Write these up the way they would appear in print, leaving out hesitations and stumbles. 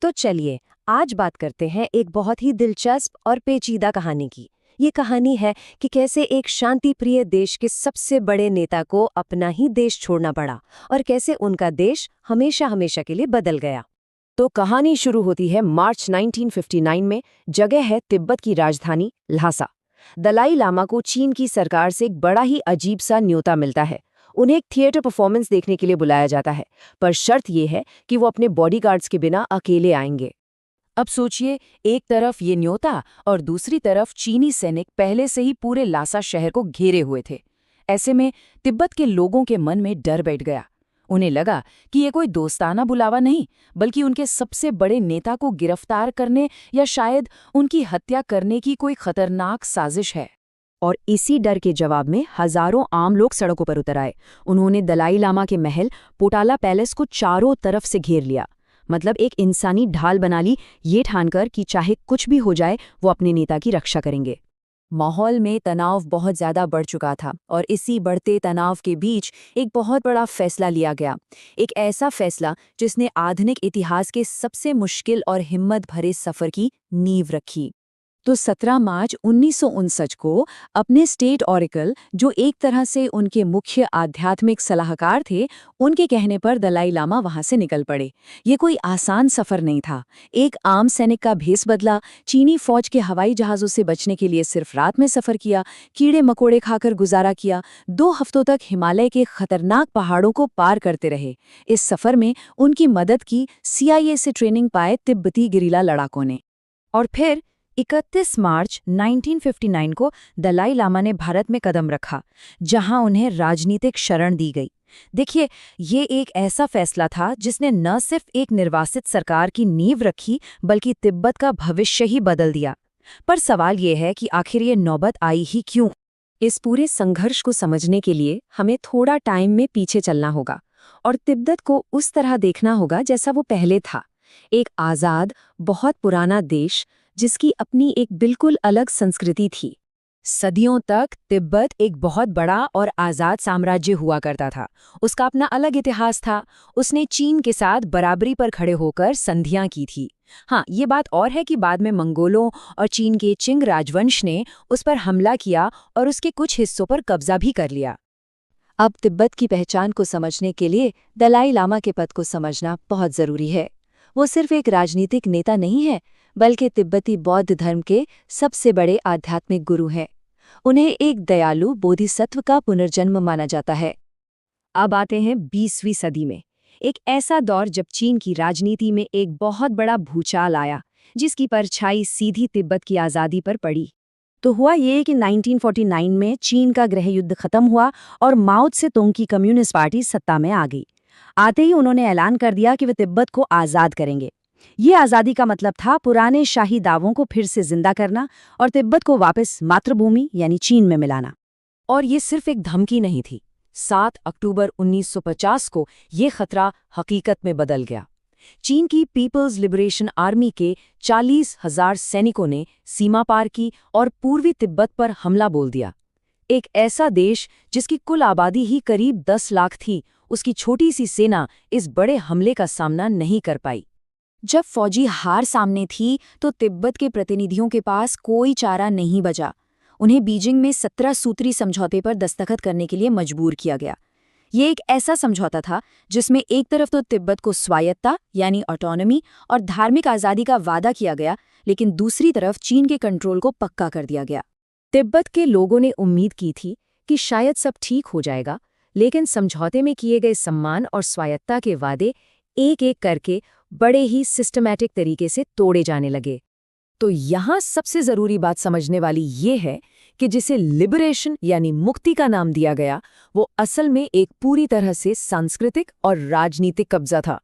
तो चलिए आज बात करते हैं एक बहुत ही दिलचस्प और पेचीदा कहानी की। ये कहानी है कि कैसे एक शांति प्रिय देश के सबसे बड़े नेता को अपना ही देश छोड़ना पड़ा और कैसे उनका देश हमेशा हमेशा के लिए बदल गया। तो कहानी शुरू होती है मार्च 1959 में। जगह है तिब्बत की राजधानी ल्हासा। दलाई लामा को चीन की सरकार से एक बड़ा ही अजीब सा न्योता मिलता है। उन्हें एक थिएटर परफॉर्मेंस देखने के लिए बुलाया जाता है, पर शर्त यह है कि वो अपने बॉडीगार्ड्स के बिना अकेले आएंगे। अब सोचिए, एक तरफ ये न्योता और दूसरी तरफ चीनी सैनिक पहले से ही पूरे ल्हासा शहर को घेरे हुए थे। ऐसे में तिब्बत के लोगों के मन में डर बैठ गया। उन्हें लगा कि ये कोई दोस्ताना बुलावा नहीं, बल्कि उनके सबसे बड़े नेता को गिरफ्तार करने या शायद उनकी हत्या करने की कोई खतरनाक साजिश है। और इसी डर के जवाब में हजारों आम लोग सड़कों पर उतर आए। उन्होंने दलाई लामा के महल पोटाला पैलेस को चारों तरफ से घेर लिया। मतलब एक इंसानी ढाल बना ली, ये ठानकर कि चाहे कुछ भी हो जाए वो अपने नेता की रक्षा करेंगे। माहौल में तनाव बहुत ज्यादा बढ़ चुका था और इसी बढ़ते तनाव के बीच एक बहुत बड़ा फैसला लिया गया। एक ऐसा फैसला जिसने आधुनिक इतिहास के सबसे मुश्किल और हिम्मत भरे सफर की नींव रखी। तो 17 मार्च 1959 को अपने स्टेट ऑरेकल, जो एक तरह से उनके मुख्य आध्यात्मिक सलाहकार थे, उनके कहने पर दलाई लामा वहां से निकल पड़े। ये कोई आसान सफर नहीं था। एक आम सैनिक का भेष बदला, चीनी फौज के हवाई जहाजों से बचने के लिए सिर्फ रात में सफर किया, कीड़े मकोड़े खाकर गुजारा किया, 2 हफ्तों तक हिमालय के खतरनाक पहाड़ों को पार करते रहे। इस सफर में उनकी मदद की CIA से ट्रेनिंग पाए तिब्बती गेरिला लड़ाकों ने। और फिर 31 मार्च 1959 को दलाई लामा ने भारत में कदम रखा, जहां उन्हें राजनीतिक शरण दी गई। देखिए, ये एक ऐसा फैसला था जिसने न सिर्फ एक निर्वासित सरकार की नींव रखी, बल्कि तिब्बत का भविष्य ही बदल दिया। पर सवाल ये है कि आखिर ये नौबत आई ही क्यों? इस पूरे संघर्ष को समझने के लिए हमें थोड़ा टाइम में पीछे चलना होगा और तिब्बत को उस तरह देखना होगा जैसा वो पहले था। एक आज़ाद, बहुत पुराना देश जिसकी अपनी एक बिल्कुल अलग संस्कृति थी। सदियों तक तिब्बत एक बहुत बड़ा और आज़ाद साम्राज्य हुआ करता था। उसका अपना अलग इतिहास था। उसने चीन के साथ बराबरी पर खड़े होकर संधियां की थी। हाँ, ये बात और है कि बाद में मंगोलों और चीन के चिंग राजवंश ने उस पर हमला किया और उसके कुछ हिस्सों पर कब्जा भी कर लिया। अब तिब्बत की पहचान को समझने के लिए दलाई लामा के पद को समझना बहुत ज़रूरी है। वो सिर्फ एक राजनीतिक नेता नहीं है, बल्कि तिब्बती बौद्ध धर्म के सबसे बड़े आध्यात्मिक गुरु हैं। उन्हें एक दयालु बोधिसत्व का पुनर्जन्म माना जाता है। अब आते हैं 20वीं सदी में, एक ऐसा दौर जब चीन की राजनीति में एक बहुत बड़ा भूचाल आया, जिसकी परछाई सीधी तिब्बत की आज़ादी पर पड़ी। तो हुआ ये कि 1949 में चीन का गृह युद्ध खत्म हुआ और माओ त्से-तुंग की कम्युनिस्ट पार्टी सत्ता में आ गई। आते ही उन्होंने ऐलान कर दिया कि वे तिब्बत को आज़ाद करेंगे। ये आज़ादी का मतलब था पुराने शाही दावों को फिर से जिंदा करना और तिब्बत को वापस मातृभूमि यानी चीन में मिलाना। और ये सिर्फ एक धमकी नहीं थी। 7 अक्टूबर 1950 को ये खतरा हकीकत में बदल गया। चीन की पीपल्स लिबरेशन आर्मी के 40,000 सैनिकों ने सीमा पार की और पूर्वी तिब्बत पर हमला बोल दिया। एक ऐसा देश जिसकी कुल आबादी ही करीब 10 लाख थी, उसकी छोटी सी सेना इस बड़े हमले का सामना नहीं कर पाई। जब फौजी हार सामने थी तो तिब्बत के प्रतिनिधियों के पास कोई चारा नहीं बचा। उन्हें बीजिंग में 17 सूत्री समझौते पर दस्तखत करने के लिए मजबूर किया गया। ये एक ऐसा समझौता था जिसमें एक तरफ तो तिब्बत को स्वायत्तता यानी ऑटोनॉमी और धार्मिक आज़ादी का वादा किया गया, लेकिन दूसरी तरफ चीन के कंट्रोल को पक्का कर दिया गया। तिब्बत के लोगों ने उम्मीद की थी कि शायद सब ठीक हो जाएगा, लेकिन समझौते में किए गए सम्मान और स्वायत्तता के वादे एक एक करके बड़े ही सिस्टमैटिक तरीके से तोड़े जाने लगे। तो यहाँ सबसे ज़रूरी बात समझने वाली ये है कि जिसे लिबरेशन यानी मुक्ति का नाम दिया गया, वो असल में एक पूरी तरह से सांस्कृतिक और राजनीतिक कब्जा था।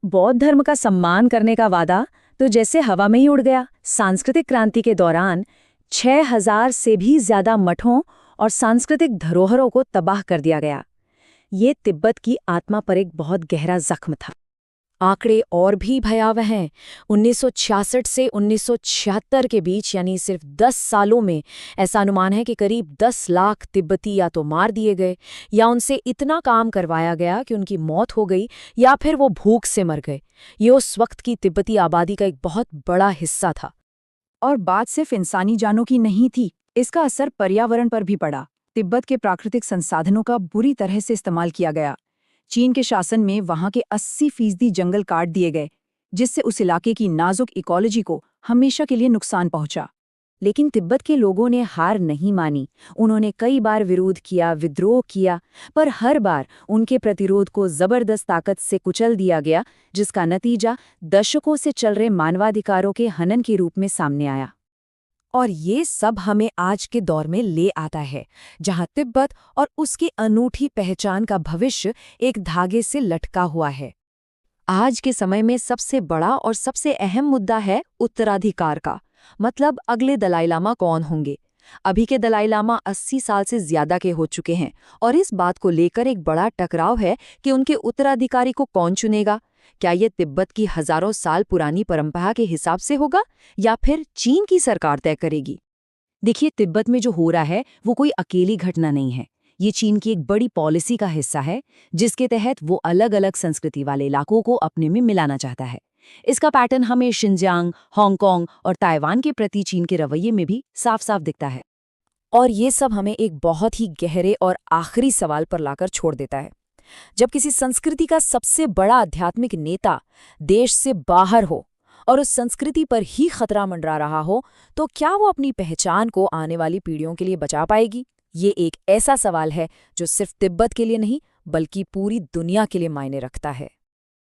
बौद्ध धर्म का सम्मान करने का वादा तो जैसे हवा में ही उड़ गया। सांस्कृतिक क्रांति के दौरान 6,000 से भी ज़्यादा मठों और सांस्कृतिक धरोहरों को तबाह कर दिया गया। ये तिब्बत की आत्मा पर एक बहुत गहरा जख्म था। आंकड़े और भी भयावह हैं। 1966 से 1976 के बीच यानी सिर्फ 10 सालों में ऐसा अनुमान है कि करीब 10 लाख तिब्बती या तो मार दिए गए या उनसे इतना काम करवाया गया कि उनकी मौत हो गई या फिर वो भूख से मर गए। ये उस वक्त की तिब्बती आबादी का एक बहुत बड़ा हिस्सा था। और बात सिर्फ इंसानी जानों की नहीं थी, इसका असर पर्यावरण पर भी पड़ा। तिब्बत के प्राकृतिक संसाधनों का बुरी तरह से इस्तेमाल किया गया। चीन के शासन में वहां के 80% जंगल काट दिए गए, जिससे उस इलाके की नाजुक इकोलॉजी को हमेशा के लिए नुकसान पहुंचा। लेकिन तिब्बत के लोगों ने हार नहीं मानी। उन्होंने कई बार विरोध किया, विद्रोह किया, पर हर बार उनके प्रतिरोध को जबरदस्त ताकत से कुचल दिया गया, जिसका नतीजा दशकों से चल रहे मानवाधिकारों के हनन के रूप में सामने आया। और ये सब हमें आज के दौर में ले आता है, जहां तिब्बत और उसकी अनूठी पहचान का भविष्य एक धागे से लटका हुआ है। आज के समय में सबसे बड़ा और सबसे अहम मुद्दा है उत्तराधिकार का, मतलब अगले दलाई लामा कौन होंगे। अभी के दलाई लामा 80 साल से ज्यादा के हो चुके हैं और इस बात को लेकर एक बड़ा टकराव है कि उनके उत्तराधिकारी को कौन चुनेगा। क्या ये तिब्बत की हजारों साल पुरानी परंपरा के हिसाब से होगा या फिर चीन की सरकार तय करेगी? देखिए, तिब्बत में जो हो रहा है वो कोई अकेली घटना नहीं है। ये चीन की एक बड़ी पॉलिसी का हिस्सा है, जिसके तहत वो अलग-अलग संस्कृति वाले इलाकों को अपने में मिलाना चाहता है। इसका पैटर्न हमें शिनजियांग, हांगकांग और ताइवान के प्रति चीन के रवैये में भी साफ-साफ दिखता है। और ये सब हमें एक बहुत ही गहरे और आखिरी सवाल पर लाकर छोड़ देता है। जब किसी संस्कृति का सबसे बड़ा आध्यात्मिक नेता देश से बाहर हो और उस संस्कृति पर ही खतरा मंडरा रहा हो, तो क्या वो अपनी पहचान को आने वाली पीढ़ियों के लिए बचा पाएगी? ये एक ऐसा सवाल है जो सिर्फ तिब्बत के लिए नहीं, बल्कि पूरी दुनिया के लिए मायने रखता है।